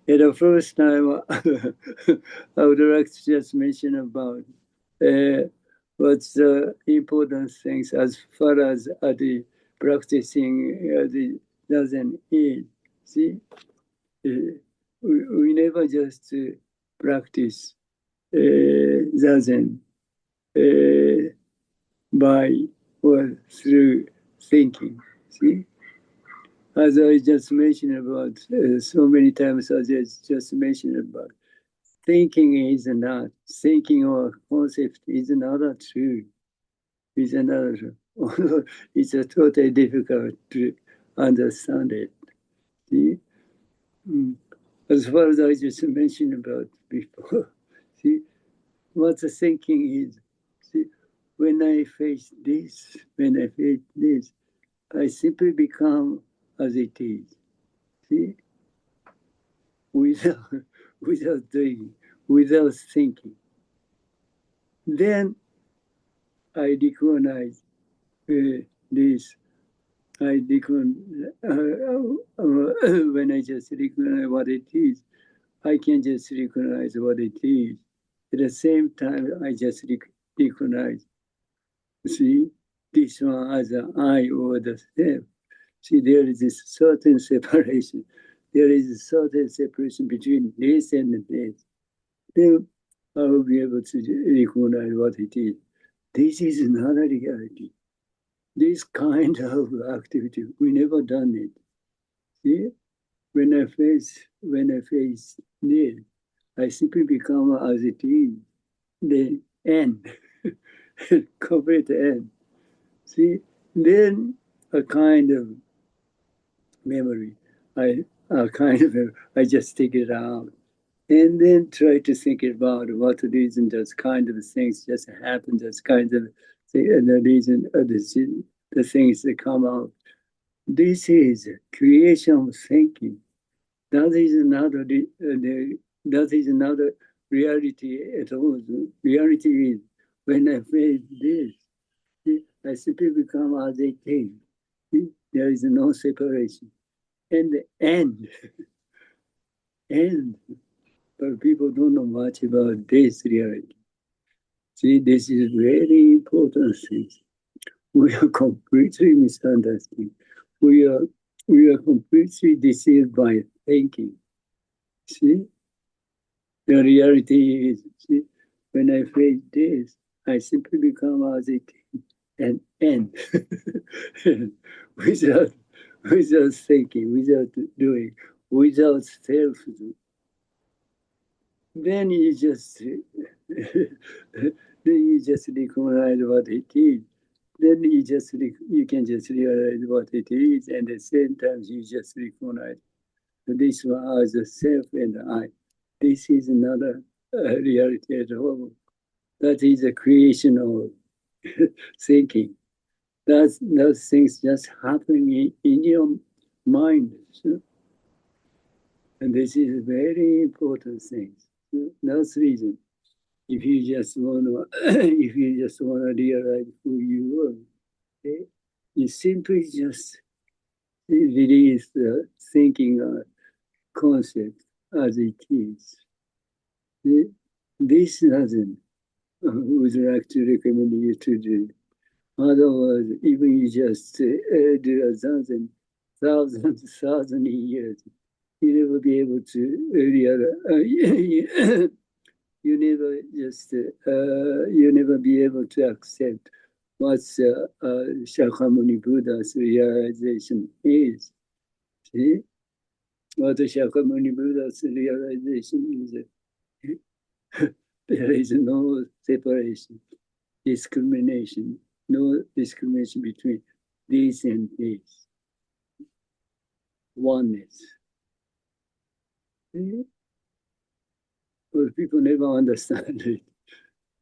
At the first time, I would like to just mention about what's the important things as far as the practicing the doesn't eat. See, we never just practice zazen by or through thinking. See, as I just mentioned about so many times, as I just mentioned about thinking is not thinking or concept is another true. Is another. It's a totally difficult to understand it. See, as far as I just mentioned about before. See, what the thinking is. See, when I face this, I simply become as it is. See, without without doing, without thinking. Then I recognize this. When I just recognize what it is, I can just recognize what it is. At the same time, I just recognize, see, this one as an I or the self. See, there is this certain separation. There is a certain separation between this and this. Then I will be able to recognize what it is. This is another reality. This kind of activity, we never done it. See, when I face this, I simply become as it is. The end, complete end. See, then a kind of memory. I just take it out and then try to think about what reason does kind of things just happen, does kind of the reason of the things that come out. This is creation of thinking. That is another that is another reality at all. Reality is when I face this, I simply become as a thing. There is no separation. And the end, end. But people don't know much about this reality. See, this is very important thing. We are completely misunderstanding. We are completely deceived by thinking. See, the reality is, see, when I face this, I simply become as it and end without thinking, without doing, without self. Then you just recognize what it is. Then you can just realize what it is, and at the same time you just recognize this one as a self and I. This is another reality at all. That is a creation of thinking. Those things just happening in your mind. So, and this is a very important thing. So that's the reason. If you just wanna realize who you are, okay, you simply just release the thinking concept as it is. This doesn't would like to recommend you to do. Otherwise, even you just do 1,000 years, you never be able to realize. You never just you never be able to accept what Shakyamuni Buddha's realization is. See, what Shakyamuni Buddha's realization is, there is no separation, discrimination, no discrimination between this and this. Oneness. See? Well, people never understand it.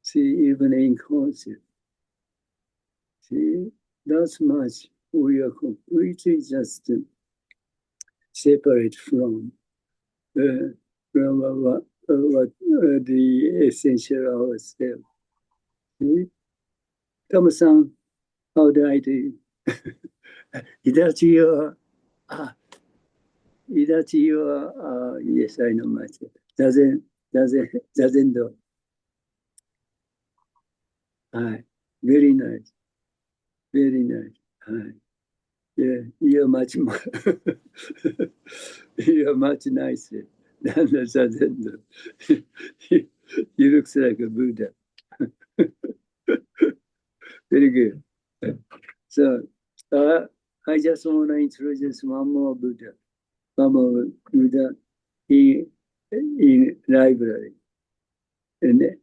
See, even in concept. See, that's much we are completely just separate from what the essential ourselves. See? Tama-san, how do I do? Hidachi, Idachi, you are, yes, I know myself. Zazen do. Very nice. Very nice. Yeah, you're much more, you're much nicer than the Zazen do. You look like a Buddha. Very good. So, I just want to introduce one more Buddha. One more Buddha in library. And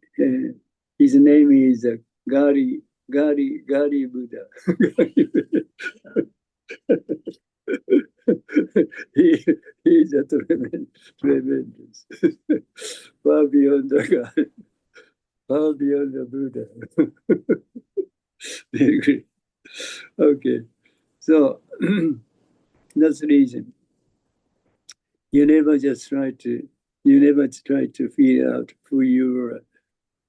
his name is Gari Buddha. He is a tremendous. Far beyond the God, far beyond the Buddha. Very good. Okay. So that's the reason. You never try to figure out who you are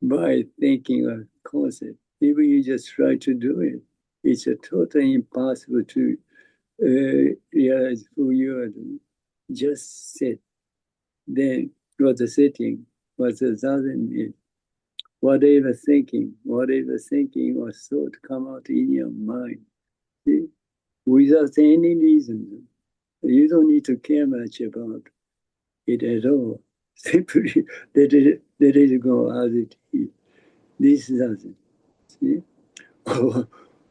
by thinking of concept. Even you just try to do it, it's a totally impossible to realize who you are. Just sit. Then what the sitting, what the zazen is, whatever thinking or thought come out in your mind. See? Without any reason. You don't need to care much about it at all. Simply let it go as it is. This doesn't. See?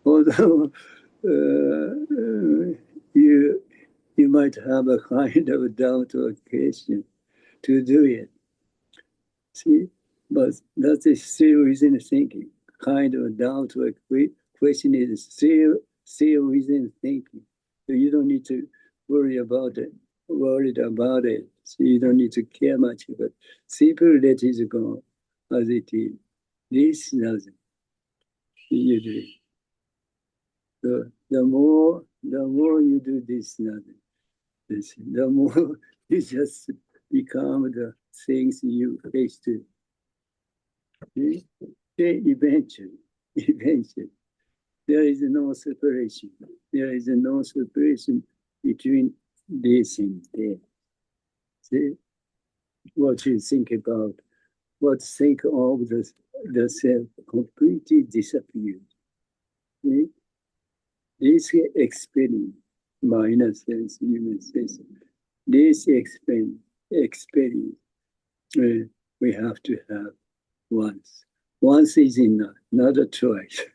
Although you might have a kind of doubt or question to do it. See? But that is still within thinking. Kind of doubt or question is still within thinking. So you don't need to worried about it. So you don't need to care much about it. Simply let it go as it is. This doesn't. You do it. So the more you do this, the more you just become the things you face to. See? Eventually, there is no separation. There is no separation between this and that. See? What you think about, what think of the self completely disappears. See? This experience, minor sense, human sense, this experience we have to have once. Once is enough, not twice.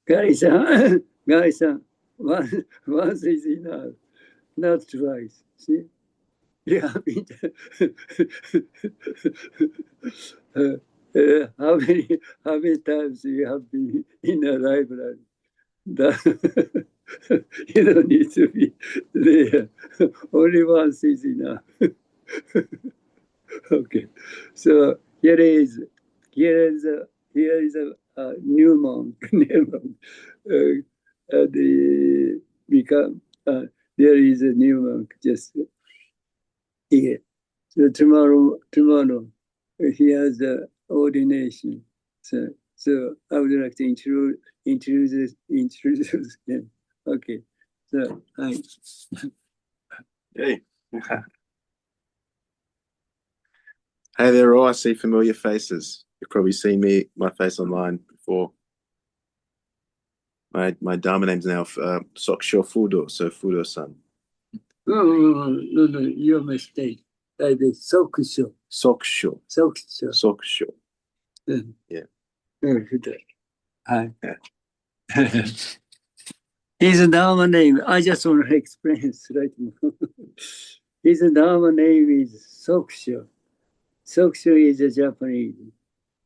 Guys, once is enough, not twice. See? You have been, how many times you have been in a library? You don't need to be there. Only once is enough. Okay. So here is a new monk. There is a new monk just here. So tomorrow he has the ordination. So I would like to introduce him. Okay. So Hey. Hey there all, I see familiar faces. You've probably seen my face online before. My Dharma name's now Soksho Fudo, so Fudo-san. No, you're mistaken. Sokusho. Soksho. Yeah. Hi. His Dharma name, I just want to explain it right now. His Dharma name is Sokusho. Sokusho is a Japanese.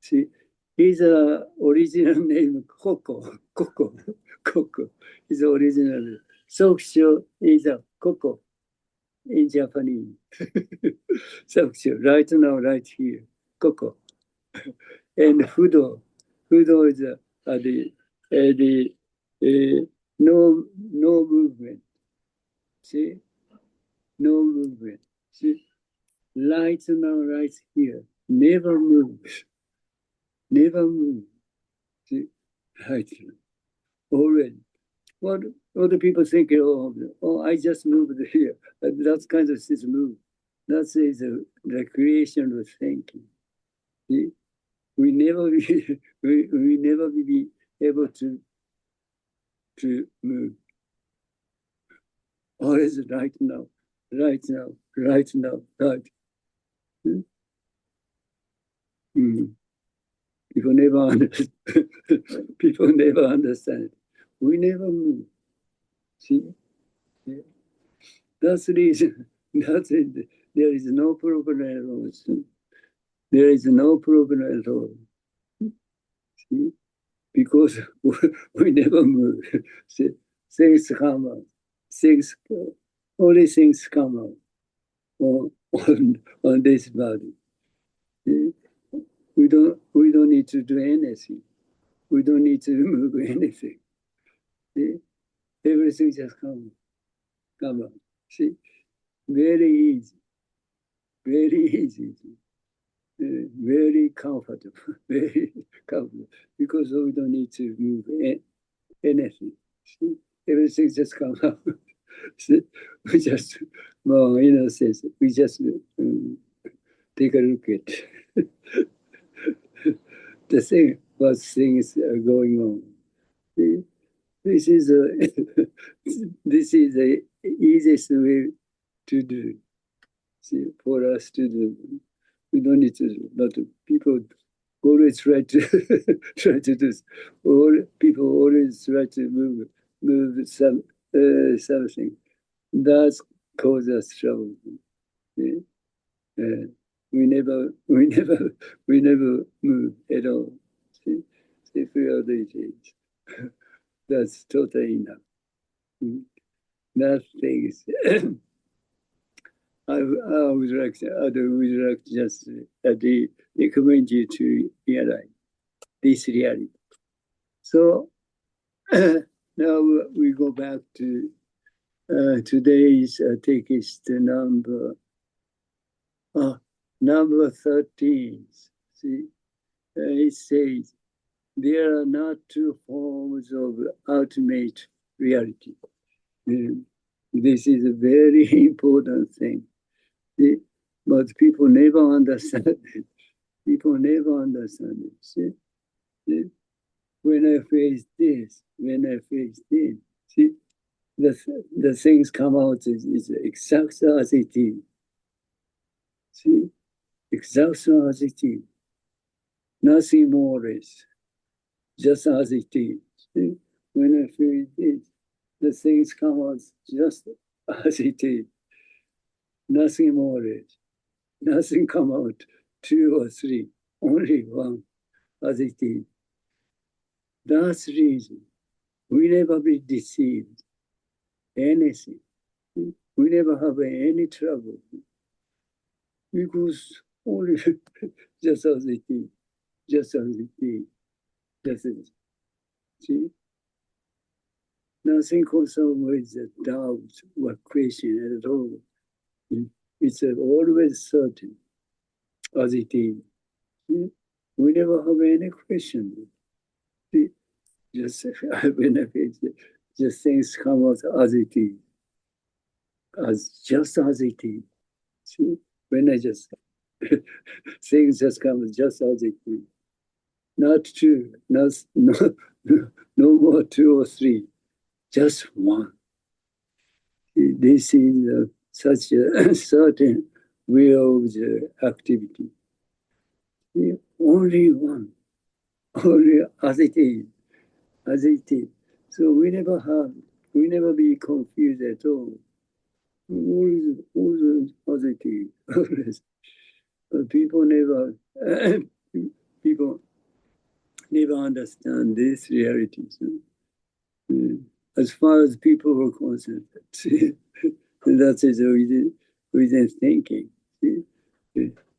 See, his original name Koko. His original name. Sokusho is a Koko in Japanese. Sokusho, right now, right here. Koko. And Fudo is no movement. See? No movement. See? Right now, right here. Never move. Never move. See? Right now. Already. what the people think, oh, I just moved here. That kind of is move. That is the creation of thinking. We never be, we never be able to move. Always right now, right now, right now, right. Mm. People never understand. People never understand. We never move. See, yeah. That's the reason. That's it. There is no problem at all. There is no problem at all. See, because we never move. See, things come out. Things, only things come out on this body. See? We don't need to do anything. We don't need to move anything. See? Everything just come out. See, very easy, very easy, very comfortable, very comfortable, because we don't need to move anything. See? Everything just comes out. See? We just, well, in a sense, we just take a look at the thing, what things are going on. See? This is this is the easiest way to do. See, for us to do. We don't need to do. But people always try to try to do. All people always try to move something. That causes us trouble. See? We never move at all. See, if we are the change. That's totally enough. That thing is, I would like just recommend you to realize this reality. So now we go back to today's text number 13. See, it says, there are not two forms of ultimate reality. This is a very important thing. But people never understand it. People never understand it. See? When I face this, see, the things come out is exact as it is. See? Exact as it is. Nothing more or less. Just as it is. See? When I feel this, the things come out just as it is. Nothing more or less. Nothing come out 2 or 3. Only one as it is. That's the reason. We never be deceived. Anything. We never have any trouble. Because only just as it is. Just as it is. That's it. See? Nothing concerned with the doubt or question at all. It's always certain as it is. See? We never have any question. See? Just benefits, just things come out as it is, just as it is. See? When I just things just come just as it is. Not 2, no more 2 or 3, just one. This is such a certain way of the activity. Only one, only as it is, as it is. So we never be confused at all. Always as it is, always. But people never understand these realities. As far as people were concerned, that is within thinking.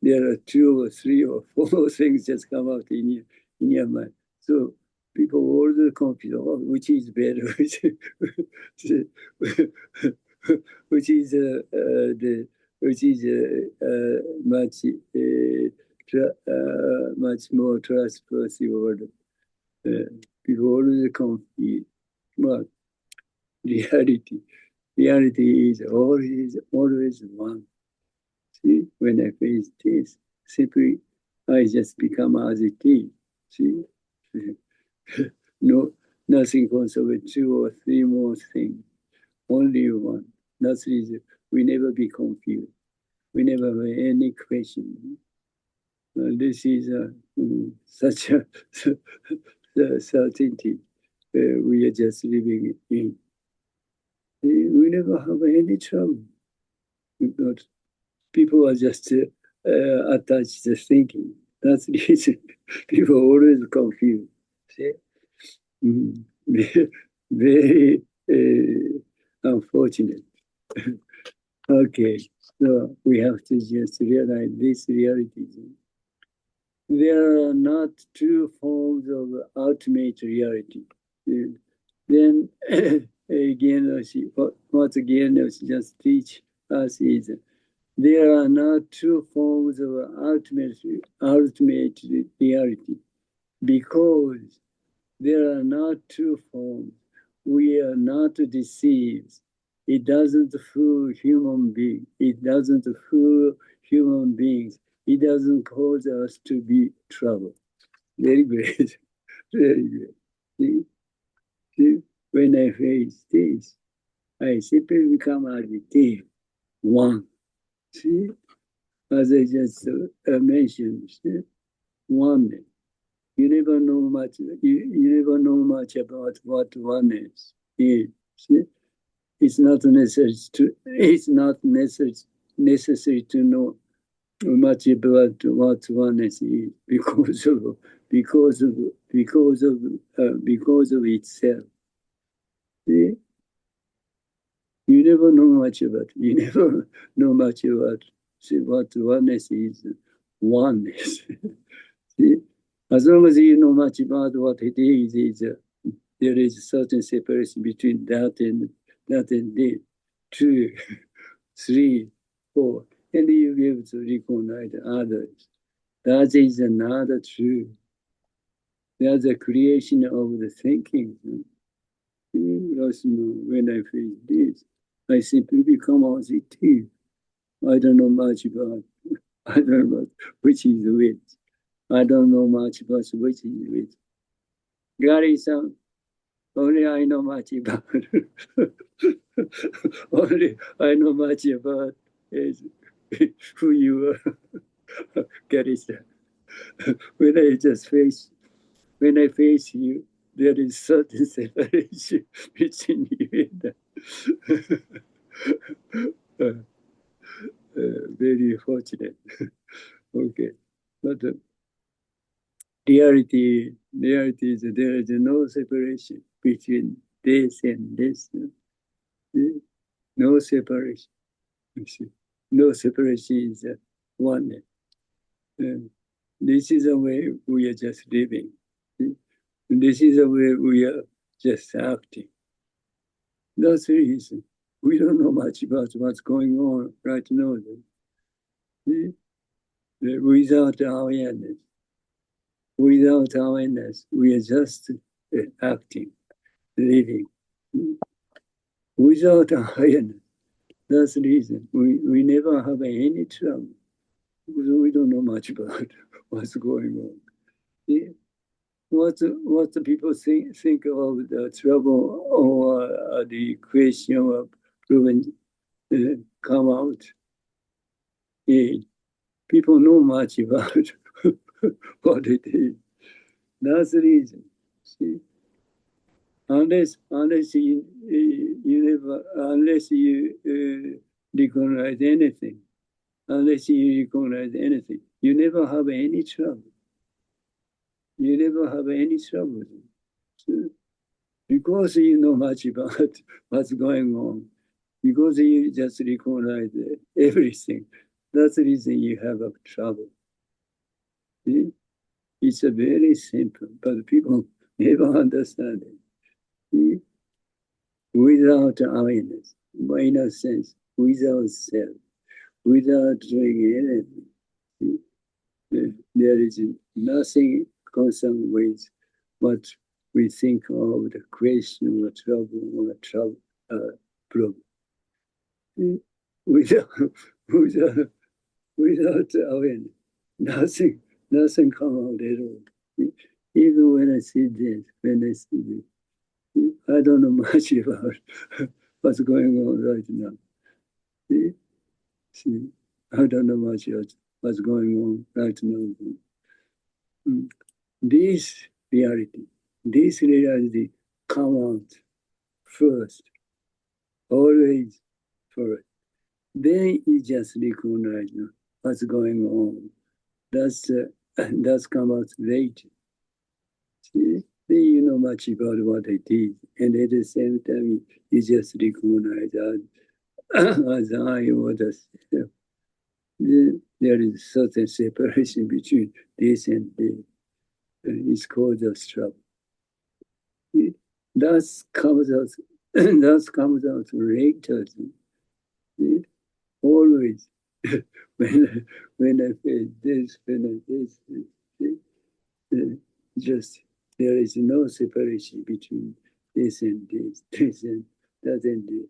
There are 2 or 3 or 4 things just come out in your mind. So people always confuse, which is better, which is much more trustworthy word. People always confuse. Well, reality. Reality is always one. See, when I face this, simply I just become as it is. See, no, nothing concerns with two or three more things. Only one. That's the reason we never be confused. We never have any question. This is such a certainty we are just living in. We never have any trouble. But people are just attached to thinking. That's the reason people are always confused. See? Very unfortunate. Okay, so we have to just realize this reality. There are not two forms of ultimate reality. Then again, what again just teach us is there are not two forms of ultimate reality because there are not two forms. We are not deceived. It doesn't fool human beings. It doesn't fool human beings. It doesn't cause us to be trouble. Very great. Very great. See, when I face this, I simply become additive. One. See, as I just mentioned, see? Oneness. You never know much. You never know much about what oneness is. See? It's not necessary to. It's not necessary to know much about what oneness is because of itself. See? You never know much about. You never know much about what oneness is. Oneness. See? As long as you know much about what it is there is a certain separation between that and this. 2, 3, 4, and you be able to recognize others. That is another truth. That's a creation of the thinking. When I face this, I simply become as it is. I don't know much about. I don't know which is which. I don't know much about which is which. Gary-san, only I know much about. Only I know much about is who you are, Gary-san. When I face you, there is certain separation between you and very fortunate. Okay, but reality is there is no separation between this and this. No separation. No separation is oneness. This is the way we are just living. This is the way we are just acting. That's the reason. We don't know much about what's going on right now. Without awareness, we are just acting, living. Without awareness, that's the reason. We never have any trouble because we don't know much about what's going on. Yeah. What the people think of the trouble or the question of proven come out? Yeah. People know much about what it is. That's the reason. See? Unless you recognize anything, you never have any trouble. You never have any trouble. So, because you know much about what's going on, because you just recognize everything, that's the reason you have a trouble. See? It's a very simple, but people never understand it. See? Without awareness, in a sense, without self, without doing anything, see? There is nothing concerned with what we think of the question or trouble. problem. Without, without, without awareness, nothing come out at all. Even when I see this, I don't know much about what's going on right now. See, I don't know much what's going on right now. This reality come out first, always first. Then you just recognize what's going on. That's come out later. See? Then you know much about what it is. And at the same time, you just recognize as I or the self. There is certain separation between this and this. It's called the struggle. That comes out, that comes out later. Always, when I face this, when I face just there is no separation between this and this and that and this.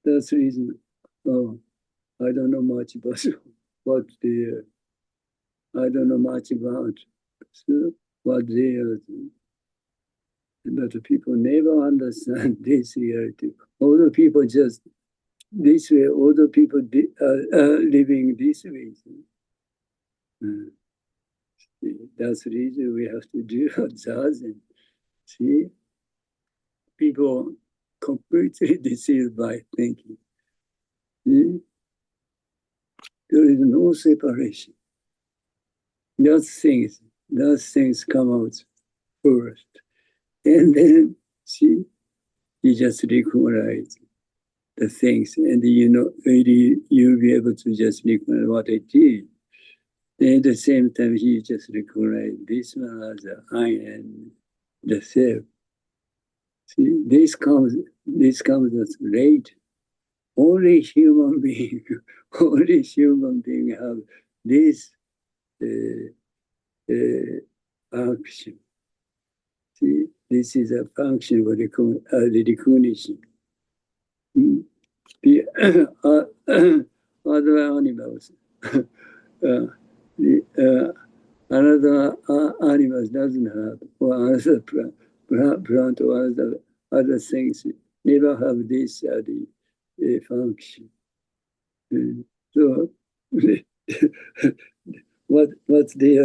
That's the reason. Oh, I don't know much about what they are. I don't know much about what they are doing. But people never understand this reality. Other people just this way, other people living this way. That's the reason we have to do zazen. See, people completely deceived by thinking. See? There is no separation. Those things come out first. And then, see, you just recognize the things, and you'll be able to just recognize what it is. And at the same time, you just recognize this one as the I and the self. See, this comes as late. Only human being have this function. See, this is a function of the recognition. The other animals, another animals doesn't have, or another plant or other things never have this function. So what they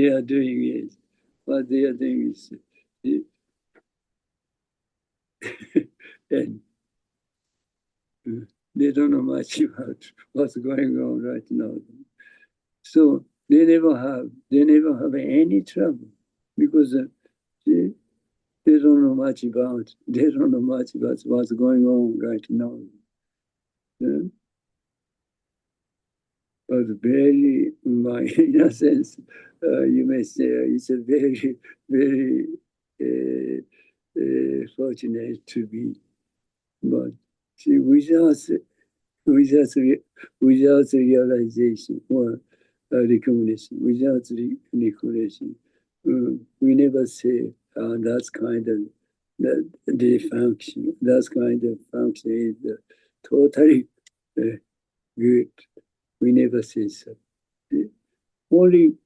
are doing is and they don't know much about what's going on right now. So they never have any trouble because they don't know much about what's going on right now. But very, in a sense, you may say it's a very, very fortunate to be. But see, without realization or recognition, without recognition, we never say that's kind of the function. That kind of function is totally good. We never say so. Only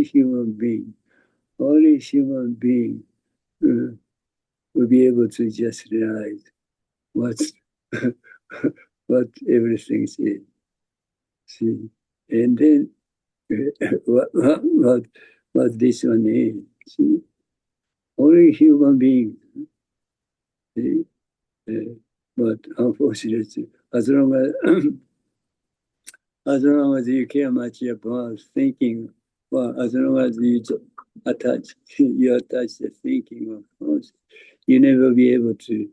human being will be able to just realize what everything is. See, and then what this one is. See, only human being. See, but unfortunately, as long as you care much about thinking, well, as long as you attach the thinking of course, you never be able to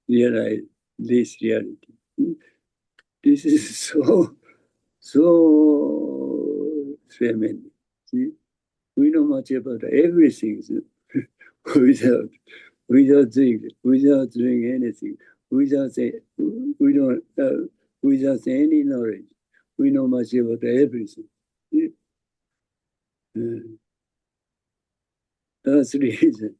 realize this reality. This is so tremendous. See? We know much about everything without doing anything, without any knowledge. We know much about everything. That's the reason.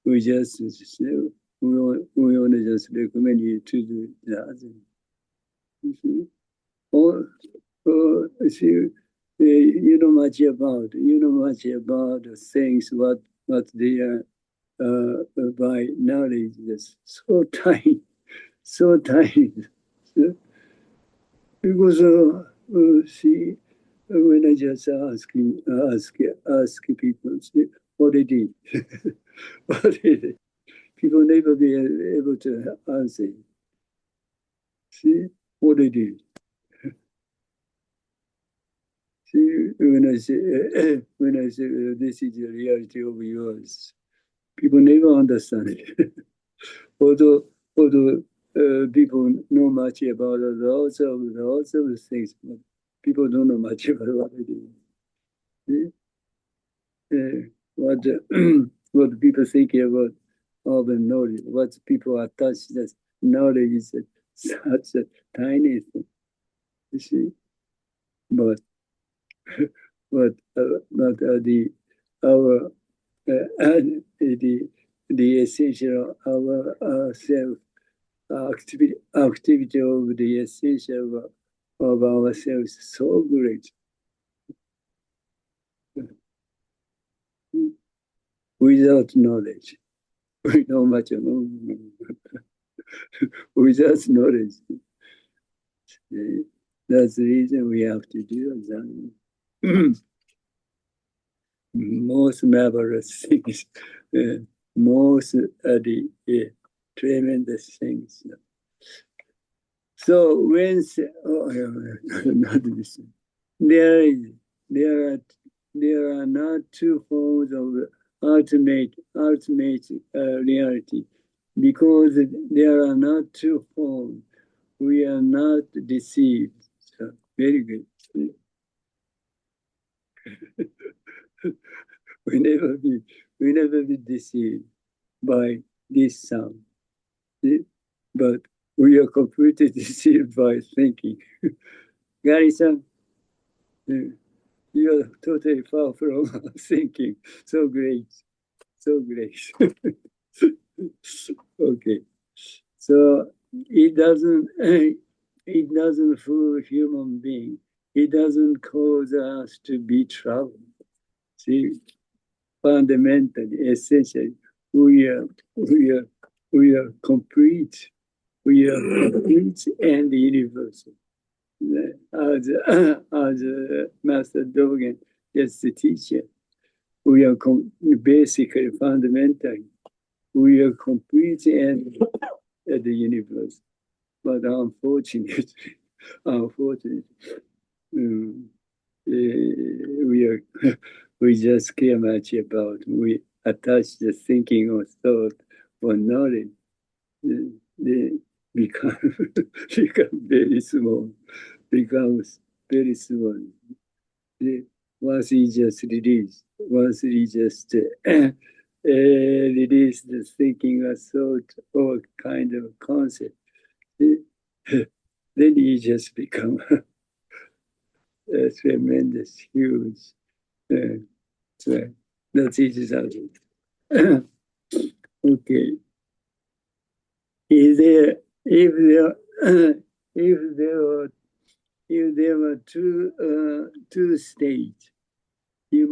we just we only just recommend you to do that. You see, or see, you know much about the things what they are by knowledge is so tiny, so tiny. So, because see, when I just ask people, see, what they did, what they did, people never be able to answer. See, what they did. See, when I say this is the reality of yours, people never understand it. although people know much about lots of things, but people don't know much about what it is. See? What what people think about urban knowledge, what people attach that knowledge is such a tiny thing. You see, but the our the essential our self activity of the essential of ourselves is so great. Without knowledge, we know much about without knowledge. That's the reason we have to do that. Most marvelous things, most tremendous things. So when not this, there are not two forms of ultimate reality, because there are not two forms. We are not deceived. So, very good. we never be deceived by this sound. But we are completely deceived by thinking. Gary-san, you are totally far from thinking. So great. So great. Okay. So it doesn't fool human being. It doesn't cause us to be troubled. See, fundamentally, essentially, we are complete. We are complete and universal. As Master Dogen just the teacher, we are basically fundamentally, we are complete and the universe. But unfortunately, we just care much about, we attach the thinking or thought or knowledge. They become very small, becomes very small. Once you just release the thinking or thought or kind of concept, then you just become a tremendous, huge. So that's it. Okay. If there were two states, you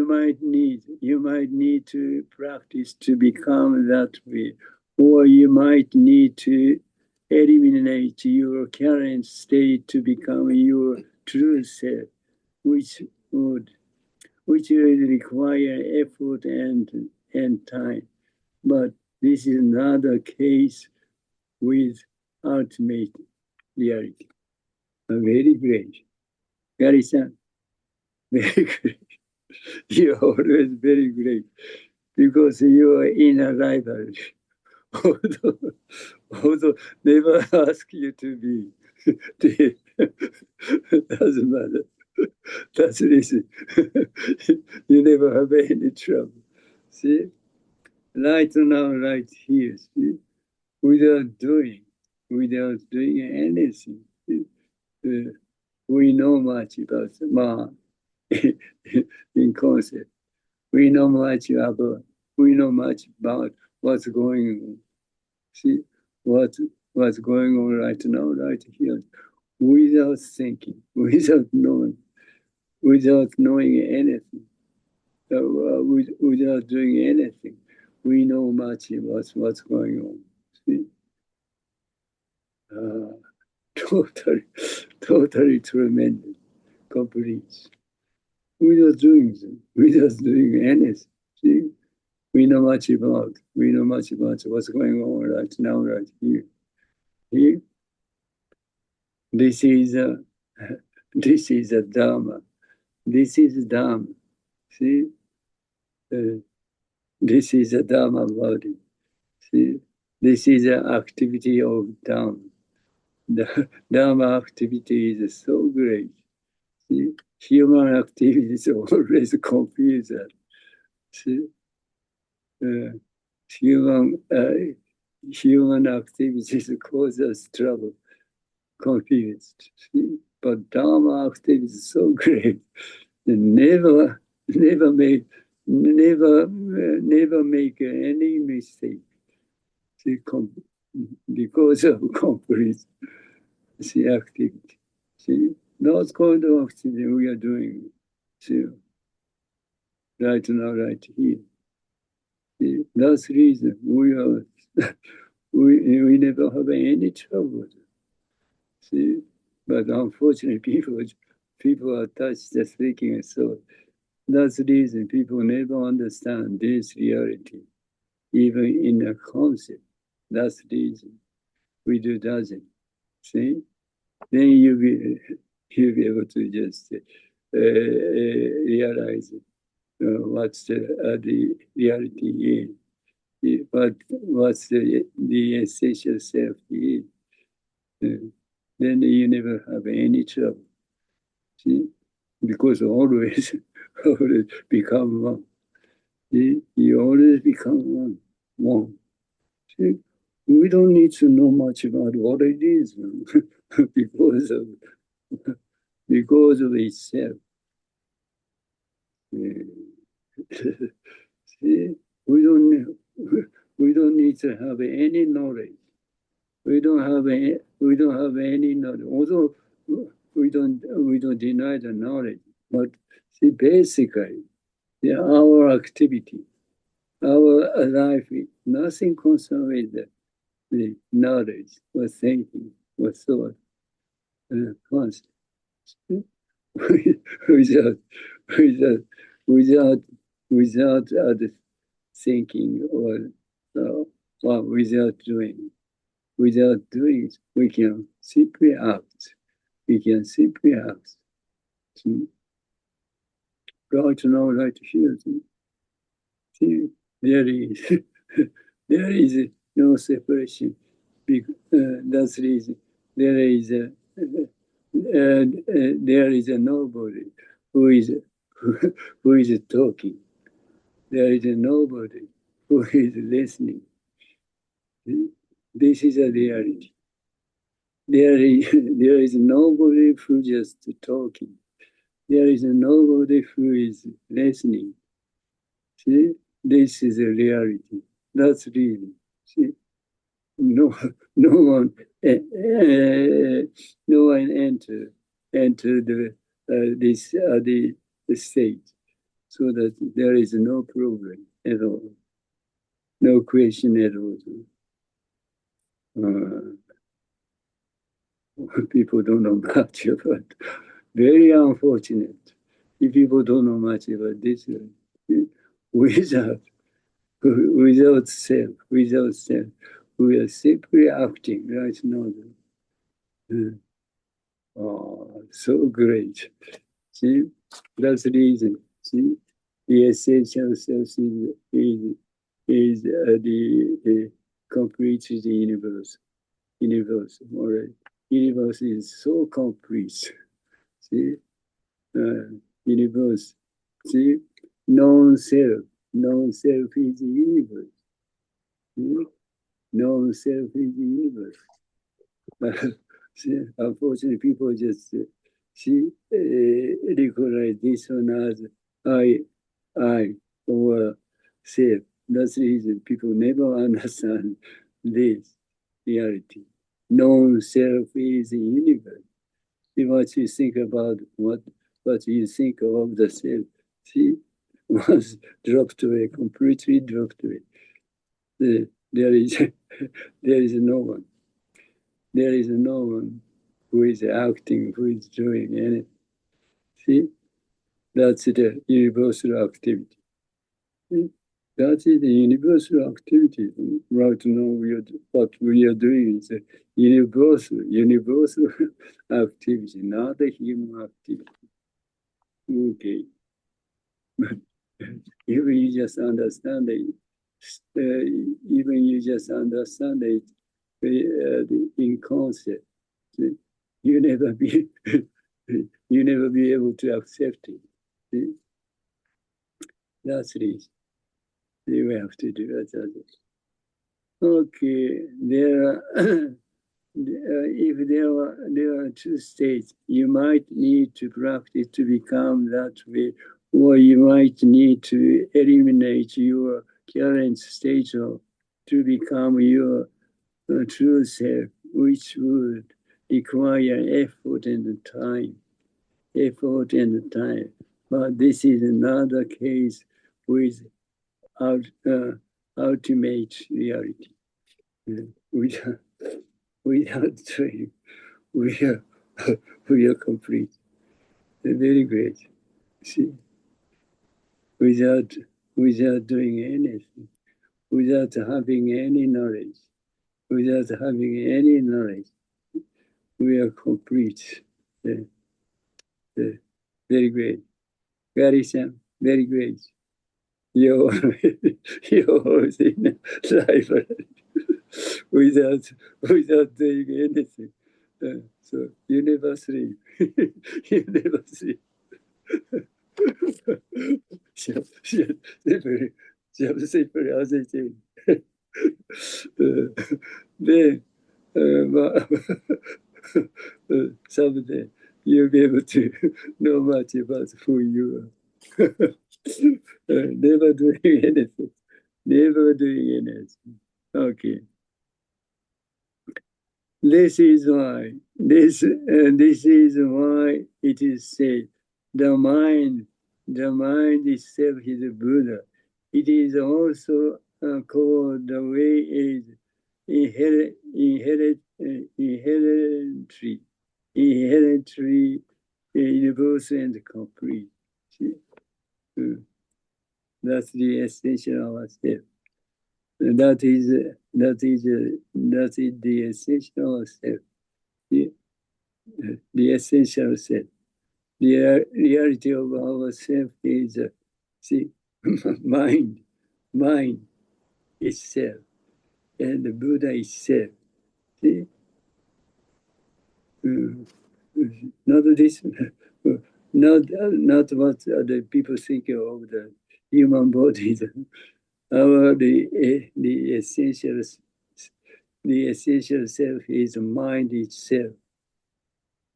might need to practice to become that way, or you might need to eliminate your current state to become your true self, which would require effort and time. But this is not the case with ultimate reality. Very great. Gary-san, very great. You're always very great because you are in a library. Although never ask you to be. Doesn't matter. That's the reason. You never have any trouble. See? Right now, right here, see? Without doing anything. We know much about in concept. We know much about We know much about what's going on. See what's going on right now, right here, without thinking, without knowing anything, without doing anything. We know much about what's going on. See? Totally tremendous, complete. Without doing anything. See? We know much about what's going on right now, right here. Here, this is a Dharma. This is Dharma. See, this is a Dharma body. See, this is an activity of Dharma. The Dharma activity is so great. See, human activity is always confused. See, human activities cause us trouble, confused. See? But Dharma activity is so great. Never make any mistake. See, because of complete activity. See, those kind of activity we are doing. See, right now, right here. See, that's the reason we are we never have any trouble. See, but unfortunately, people are attached to thinking, so that's the reason people never understand this reality, even in a concept. That's the reason we do doesn't. See, then you'll be able to just realize what's the reality is, what's the essential self is. Then you never have any trouble. See? Because always become one. See? You always become one. See? We don't need to know much about what it is because of itself. See? We don't need to have any knowledge. We don't have any knowledge. Although we don't deny the knowledge, but see, basically, our activity, our life, nothing concerned with the knowledge or thinking or thought, concept. without thinking or without doing. Without doing it, we can simply act. We can simply act. Right now, right here. See, there is no separation. That's the reason. There is a nobody who is talking. There is a nobody who is listening. This is a reality. There is nobody who just talking. There is nobody who is listening. See, this is a reality. That's real. See, no one enter the state, so that there is no problem at all, no question at all. People don't know much about. Very unfortunate. If people don't know much about this, without self, we are simply acting right now. So great. See, that's the reason. See, the essential self is the complete the universe. All right. Universe is so complete. See, universe. See, non-self is the universe. See? Non-self is the universe. See, unfortunately, people just recognize this one as I or self. That's the reason people never understand this reality. Non-self is the universe. What you think about what you think of the self, see, once dropped away, completely dropped away. There is there is no one. There is no one who is acting, who is doing anything. See, that's the universal activity. See? That is the universal activity. Right now, what we are doing is a universal activity, not a human activity. Okay. Even you just understand it, even you just understand it in concept, you never be you never be able to accept it. See? That's the reason. You have to do that. Okay, if there are two states, you might need to practice to become that way, or you might need to eliminate your current state to become your true self, which would require effort and time. But this is another case with ultimate reality. Without training, we are complete. Very great. See, without doing anything, without having any knowledge, we are complete. Very great. Gary-san, very great. You're always in library without doing anything. So you never sleep. You never sleep. sempre焦いてる。で、まあ、someday you'll be able to know much about who you are. Never doing anything. Never doing anything. Okay. This is why it is said, the mind itself is a Buddha. It is also called the way is inherently universal and complete. See? That's the essential step. That is the essential step. The essential step. The reality of ourself is see, mind itself, and the Buddha itself. See? Not this, not what other people think of the human body. The essential self is mind itself,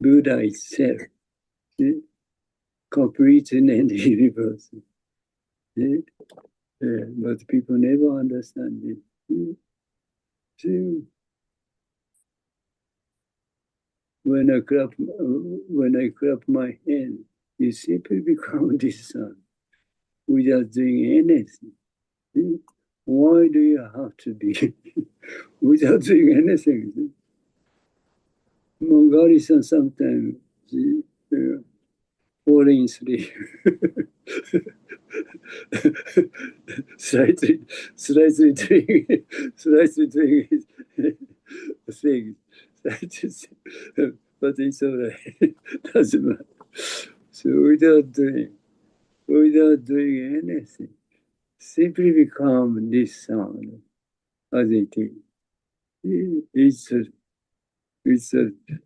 Buddha itself, complete and universal. But people never understand it. When I clap my hand, you simply become this son without doing anything. Why do you have to be without doing anything? Mongoli-san sometimes falling asleep. slightly doing things. But it's all right. Doesn't matter. So without doing anything, simply become this sound as it is. It's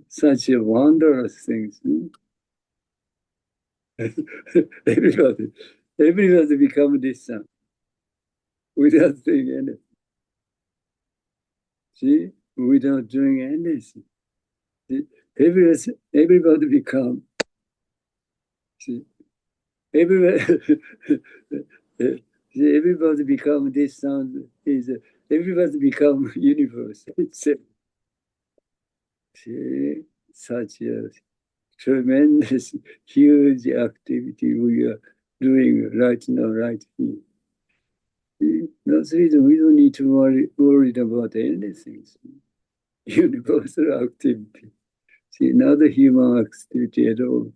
such a wondrous thing. Everybody become this sound without doing anything. See, without doing anything. See? Everybody become. See, everybody. Everybody become this sound is everybody become universe. It's such a tremendous, huge activity we are doing right now, right here. That's the reason we don't need to worry about anything. Universal activity. See, not a human activity at all.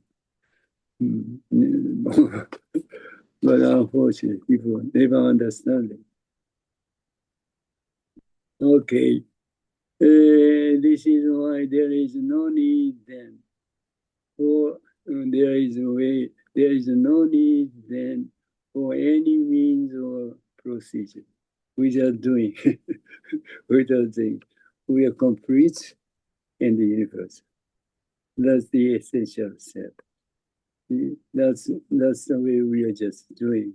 But unfortunately, people never understand it. Okay. This is why there is no need then for there is no need then for any means or procedure without doing without doing. We are complete in the universe. That's the essential step. That's the way we are just doing.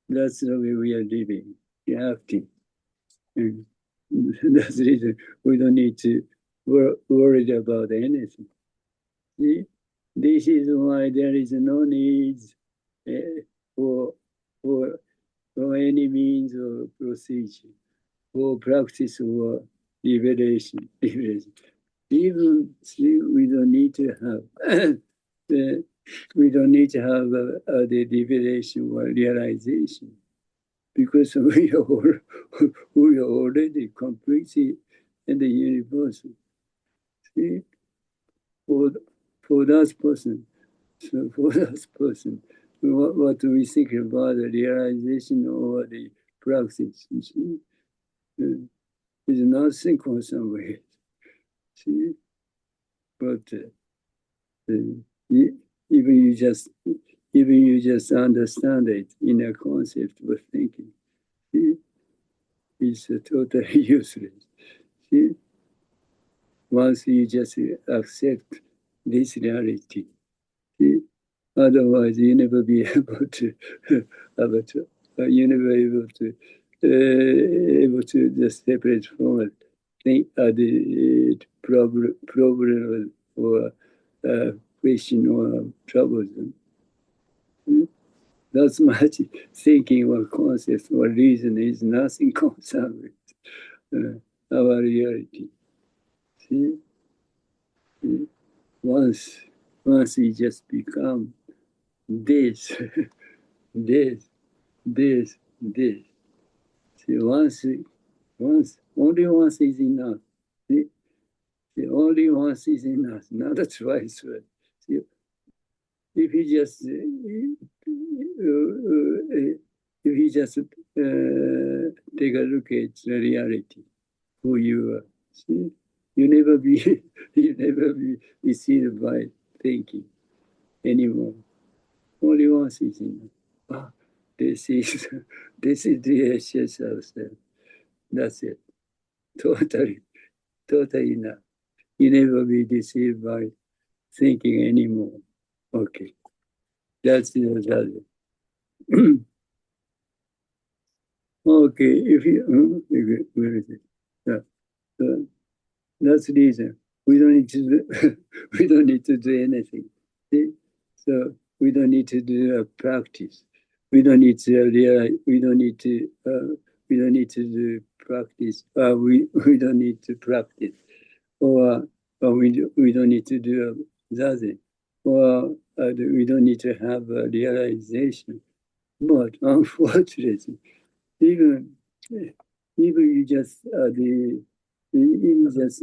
That's the way we are living, acting. And that's the reason we don't need to worry about anything. See? This is why there is no need for, for, for any means or procedure, for practice or liberation. Even we don't need to have we don't need to have the liberation or realization because we are already completely in the universe. See, for that person, so for that person, what do we think about the realization or the practice? See, is nothing in some way. See, but even you just understand it in a concept of thinking, see, it's totally useless. See, once you just accept this reality, see, otherwise you never be able to, you never able to just separate from it, think the problem or question or troubles. That much thinking or concept or reason is nothing concerned with our reality. See? Once we just become this, this, this, this. See, only once is enough. See? Only once is enough, not twice. See, if you just take a look at the reality, who you are, see, you never be deceived by thinking anymore. Only once is enough. Ah, this is the essence of self. That's it. Totally enough. You never be deceived by thinking anymore. Okay. That's the result. Okay, where is it? Yeah. That's the reason. We don't need to do, we don't need to do anything. See? So we don't need to do a practice. We don't need to realize, we don't need to do practice. We don't need to practice. Or we don't need to do zazen. Or we don't need to have a realization. But unfortunately, even you just even just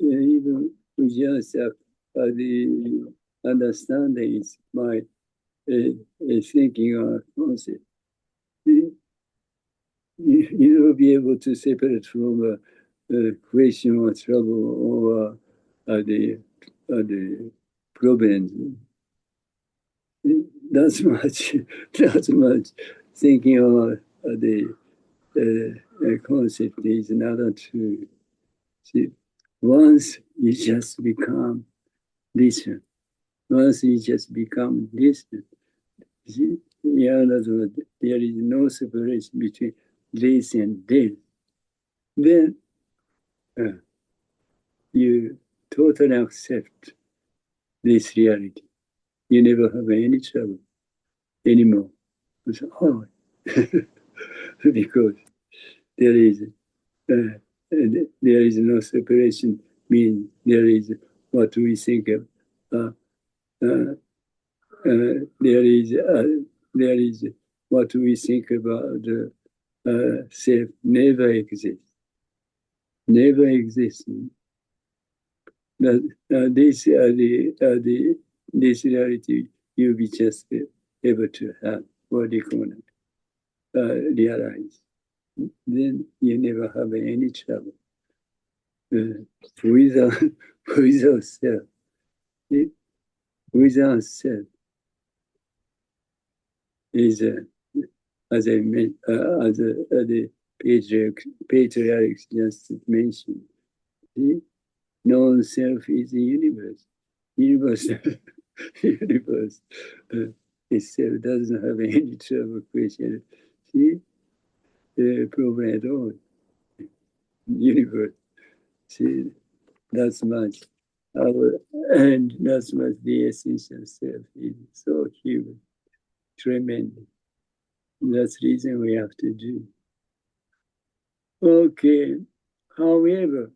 even we just the understanding is my thinking or concept. You will be able to separate from a question or trouble or the problems. That's much thinking of the concept is not true. See, once you just become distant, once you just become distant, see, in other words, there is no separation between this and this. Then you totally accept this reality. You never have any trouble anymore. Oh, because there is no separation. Means there is what we think of. There is what we think about the self never exists. Never exists. This this reality you'll be just able to have what do you call it, realize. Then you never have any trouble without self. Without self is as I meant, as the patriarchs just mentioned. Non-self is the universe. Universe itself doesn't have any trouble question. See, the problem at all. Universe. See, that's much. And that's much the essential self is so huge, tremendous. That's the reason we have to do. Okay. However,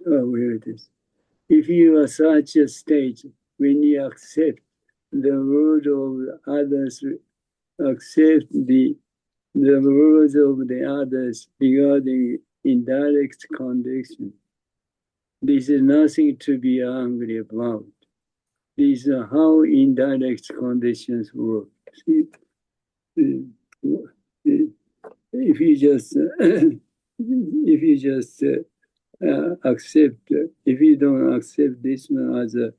where it is. If you are such a state, when you accept the word of others, accept the words of the others regarding indirect condition, this is nothing to be angry about. These are how indirect conditions work. See, if you just accept, if you don't accept this one as a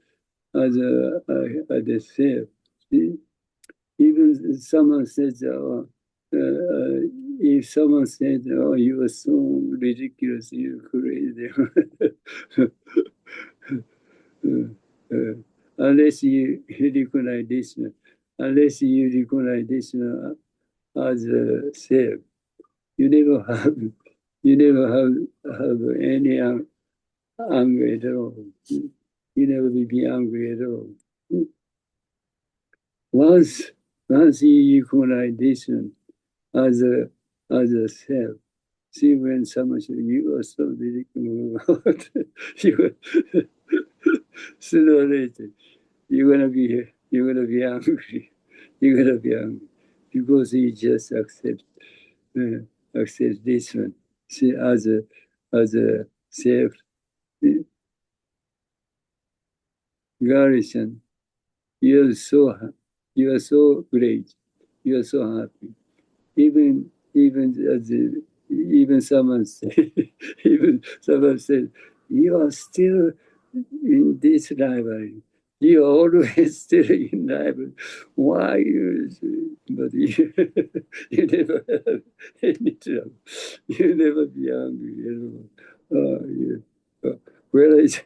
self, see? Even someone says, if someone said, "Oh, you are so ridiculous, you're crazy," unless you recognize this one, unless you recognize this one as a self, you never have any anger at all. You never will be angry at all. Once you recognize this one as a self, see when someone says, "You are so ridiculous," sooner or later you're gonna be angry. You're gonna be angry because you just accept this one, see, as a self garrison. You are so great. You are so happy. Even someone said, you are still in this library. You are always still in library. Why you? But you never have any trouble. You never be angry at all. Whereas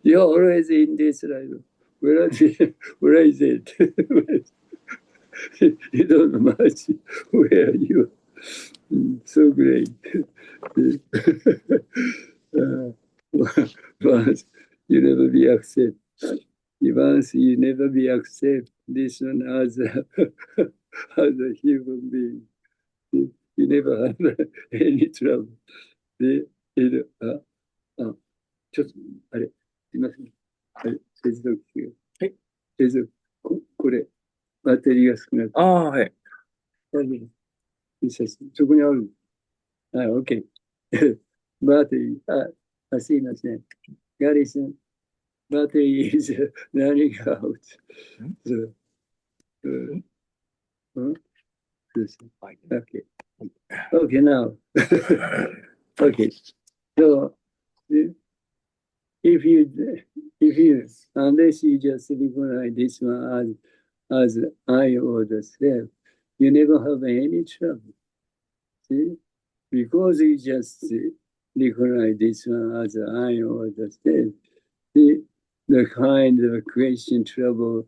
you're always in this library. Where is it? You don't know much where you are. So great. Once you never be accept. Once you never be accept this one as a human being. You never have any trouble. で、ちょっと、あれ、すいません。はい、接続機が。はい。接続、これ、バッテリーが少なくて。ああ、はい。そこにある。はい、OK。バッテリー、すいません。ガリさん、バッテリー is running out. So, okay. Okay, now. Okay. So, if you, unless you just recognize this one as I or the self, you never have any trouble. See? Because you just recognize this one as I or the self, the kind of question trouble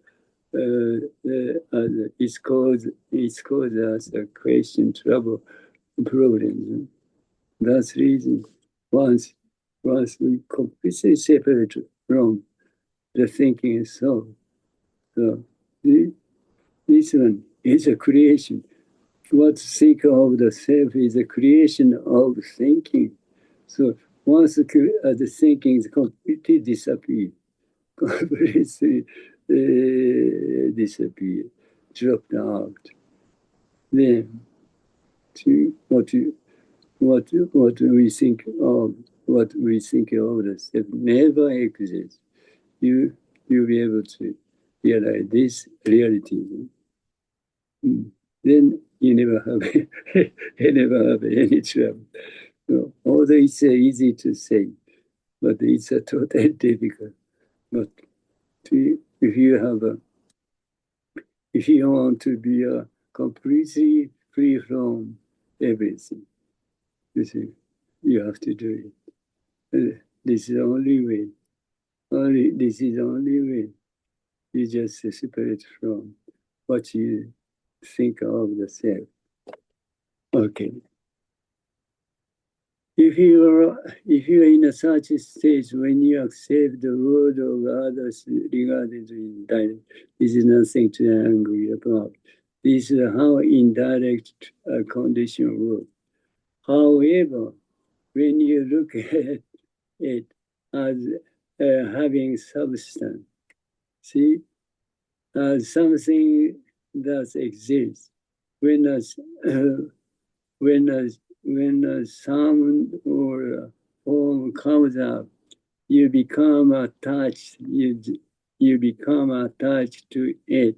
is caused as a question trouble problems. That's the reason once we completely separate from the thinking is so. So this one is a creation. What think of the self is a creation of thinking. So once the thinking is completely disappeared, completely disappeared, dropped out, then what we think of, what we think of the self never exists. You'll be able to realize this reality. Then you never have you never have any trouble. So, although it's easy to say, but it's a totally difficult. But if you have if you want to be completely free from everything, you see, you have to do it. This is the only way. This is the only way. You just separate from what you think of the self. Okay. If you're in a such a stage when you accept the word of others regarding indirect, this is nothing to be angry about. This is how indirect condition works. However, when you look at it as having substance, see, something that exists, when a sound or a form comes up, you become attached. You become attached to it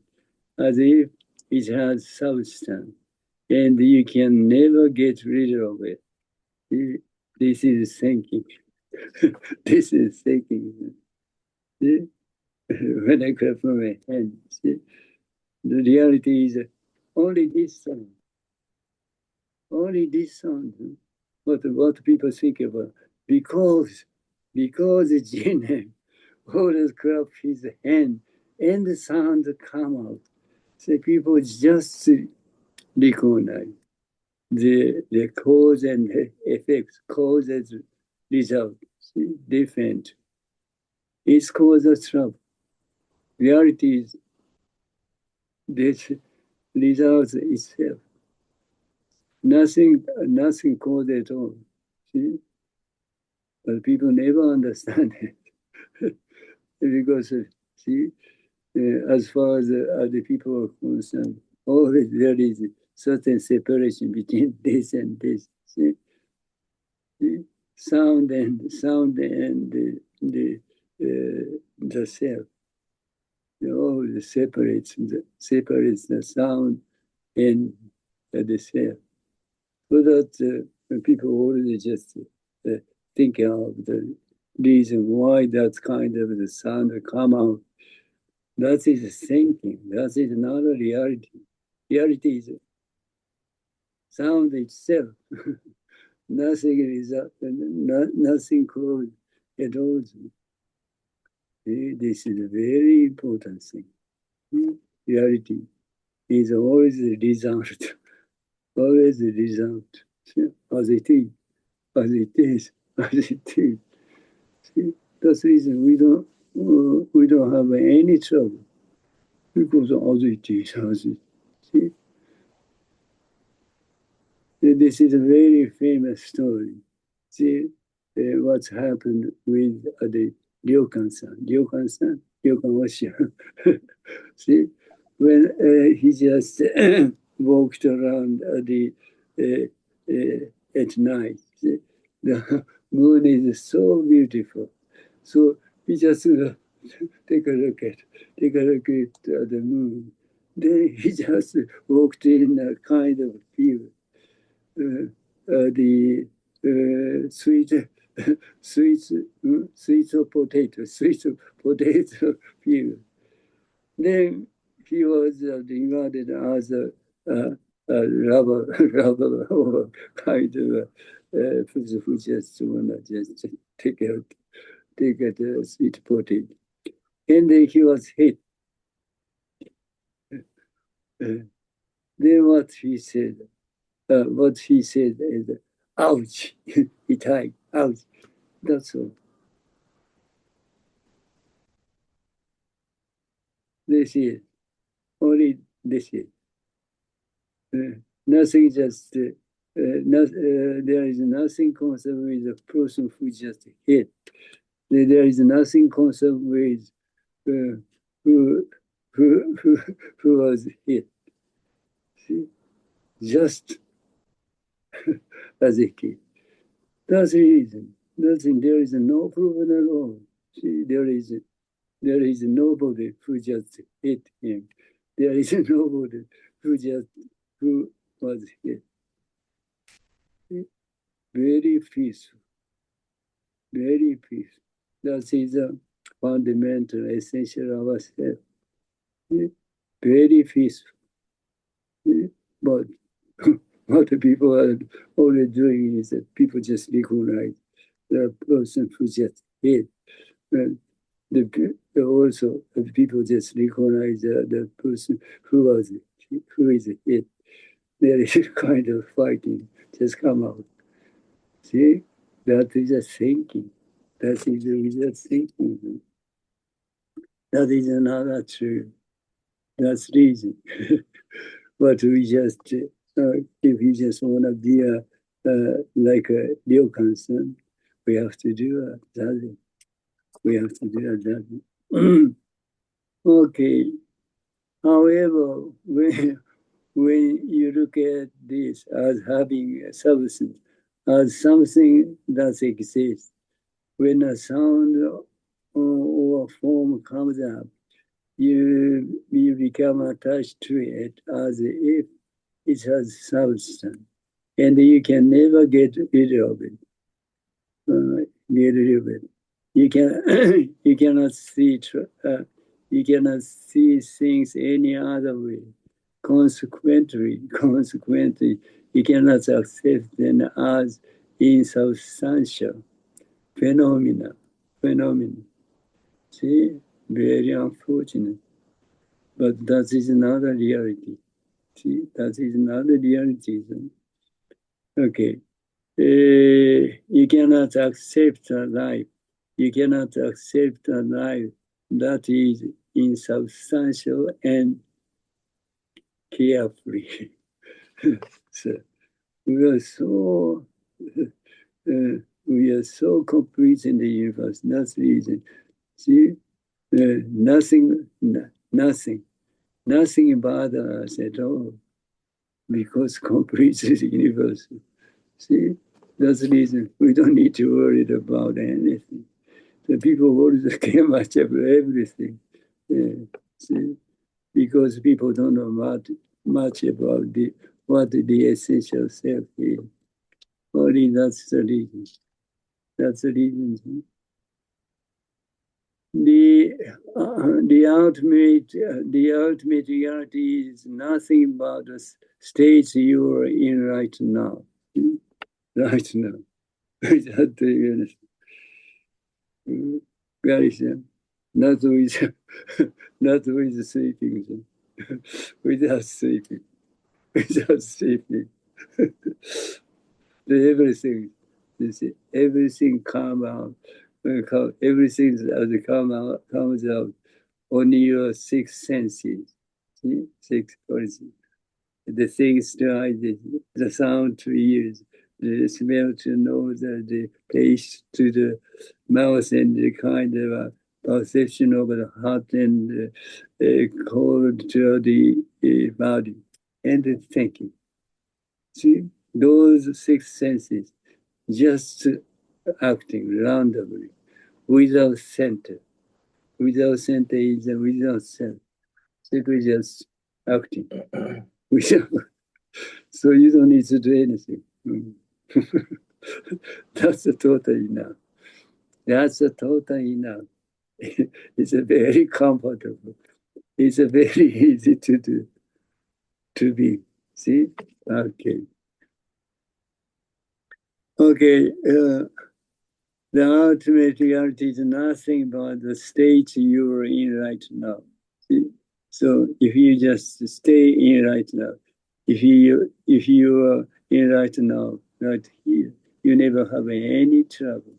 as if it has substance, and you can never get rid of it. This is thinking. This is thinking. See? When I clap my hand, see? The reality is only this sound. Only this sound. What people think about. Because Jinen always clap his hand and the sound come out. So people just recognize the cause and the effects, cause and result. See, different. It's causes trouble. Reality is this results itself. Nothing cause at all. See? But people never understand it. Because, see, as far as the people are concerned, always there is a certain separation between this and this. See? See? Sound and the self. Always separates the sound and the self. So that people always just think of the reason why that kind of the sound come out. That is thinking. That is not a reality. Reality is sound itself. Nothing is nothing close at all. This is a very important thing. Reality is always the result. Always the result. As it is. As it is. As it is. See, that's the reason we don't have any trouble. Because as it is, as it is. See, this is a very famous story. See, what's happened with the Ryokan-san, Ryokan Osha. See, when he just walked around at night, see, the moon is so beautiful. So he just take a look at the moon. Then he just walked in a kind of field. The sweet potato field. Then he was regarded as a rubber or kind of who just wanna just take out the sweet potato. And then he was hit. Then what he said is, ouch, itai, ouch. That's all. This is only this is. Nothing just, there is nothing concerned with the person who just hit. There is nothing concerned with who, who was hit. See? Just as a kid. That's the reason. Nothing, there is no problem at all. See, there is nobody who just hit him. There is nobody who was hit. Very peaceful. Very peaceful. That is the fundamental, essential of ourselves. Very peaceful. But what the people are always doing is that people just recognize the person who just hit. And also the people just recognize the person who is hit. There is a kind of fighting just come out. See, that is just thinking. That is just thinking. That is not true. That's reason. But we just, if we just want to be like a real concern, we have to do that. We have to do that. Okay. However, when you look at this as having a substance, as something that exists, when a sound or form comes up, you become attached to it as if it has substance, and you can never get rid of it. You cannot see things any other way. Consequently, you cannot accept them as insubstantial phenomena. See, very unfortunate. But that is not a reality. See, that is not a reality. Okay. You cannot accept a life. You cannot accept a life that is insubstantial and carefree. So we are so complete in the universe. That's the reason. See, nothing bothers us at all, because complete is the universe. See, that's the reason we don't need to worry about anything. The people worry too much about everything. See, because people don't know much about what the essential self is. Only that's the reason. That's the reason. The ultimate reality is nothing but the stage you are in right now. Right now. That you understand. Very simple. Not with sleeping. Without sleeping. Without sleeping. Everything. You see, everything comes out. Everything that comes out on your six senses. See? Six senses. The things to eyes, the sound to ears, the smell to nose, the taste to the mouth, and the kind of perception of the heart and cold to the body, and the thinking. See, those six senses just acting randomly, without center. Without center is without self. Simply just acting. So you don't need to do anything. That's the total enough. That's the total enough. It's a very comfortable. It's a very easy to do, to be. See? Okay. Okay. The ultimate reality is nothing but the state you are in right now. See? So if you just stay in right now, if you are in right now, right here, you never have any trouble.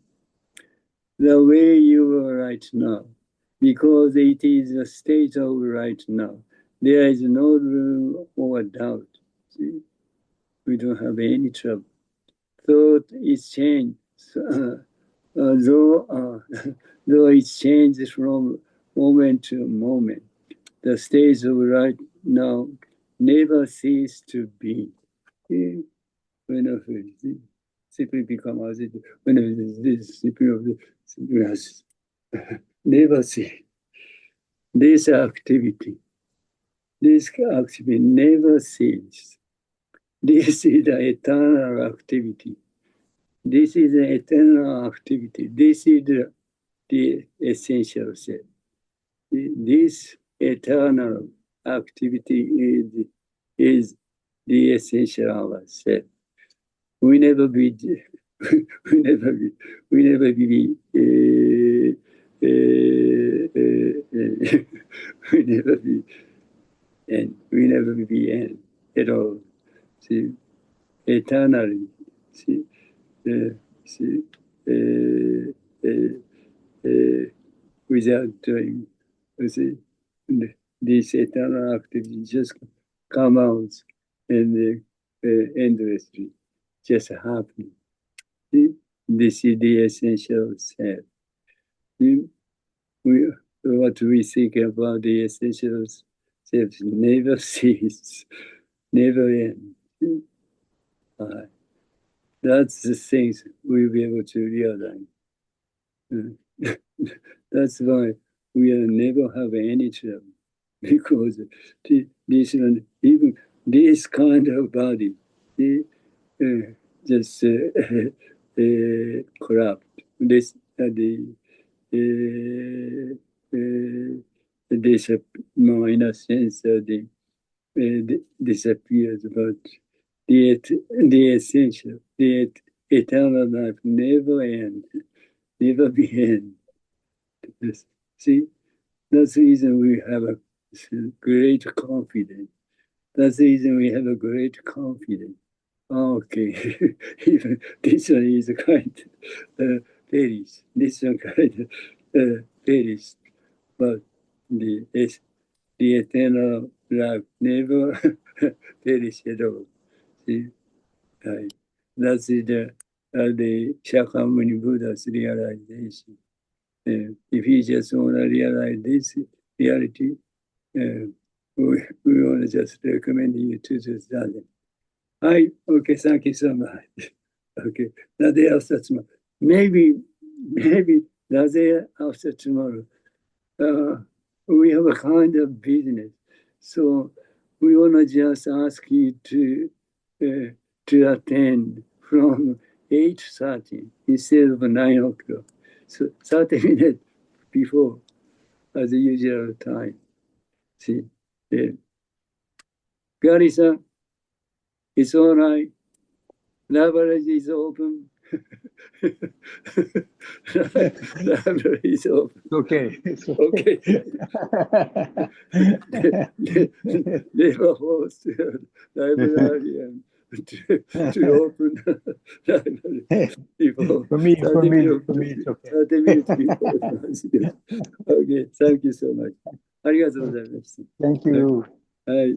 The way you are right now, because it is a state of right now. There is no room or doubt. See? We don't have any trouble. Thought is changed. Though it changes from moment to moment, the state of right now never cease to be. Whenever simply become as it, whenever this simply of the never see this activity never ceases. This is the eternal activity. This is the eternal activity. This is the essential self. This eternal activity is the essential self. We never be, we never be, we never be, we never be, and we never be end at all. See, eternally. See, see, without doing, see, this eternal activity just come out and endlessly just happen. See? This is the essential self. See? What we think about the essential self never ceases, never ends. That's the things we'll be able to realize. That's why we will never have any trouble, because this one, even this kind of body, just corrupt. This in a sense, disappears, but the essential, the eternal life never ends, never be end. See, that's the reason we have a great confidence. That's the reason we have a great confidence. Okay, even this one is kind of perish. This one kind of perish, but the eternal life never perish at all. See, right. That's the Shakyamuni Buddha's realization. If you just want to realize this reality, we want to just recommend you to just do that. Hi, okay, thank you so much. Okay, the day after tomorrow. Maybe the day after tomorrow, we have a kind of business. So we want to just ask you to attend from 8:30 instead of 9 o'clock. So 30 minutes before, as the usual time. See, Gary-san, it's all right. Library is open. Library is open. Okay. Okay. Never host librarian to open library before. For me, it's okay. 30 minutes before. Okay, thank you so much. ありがとうございました。Thank you. はい。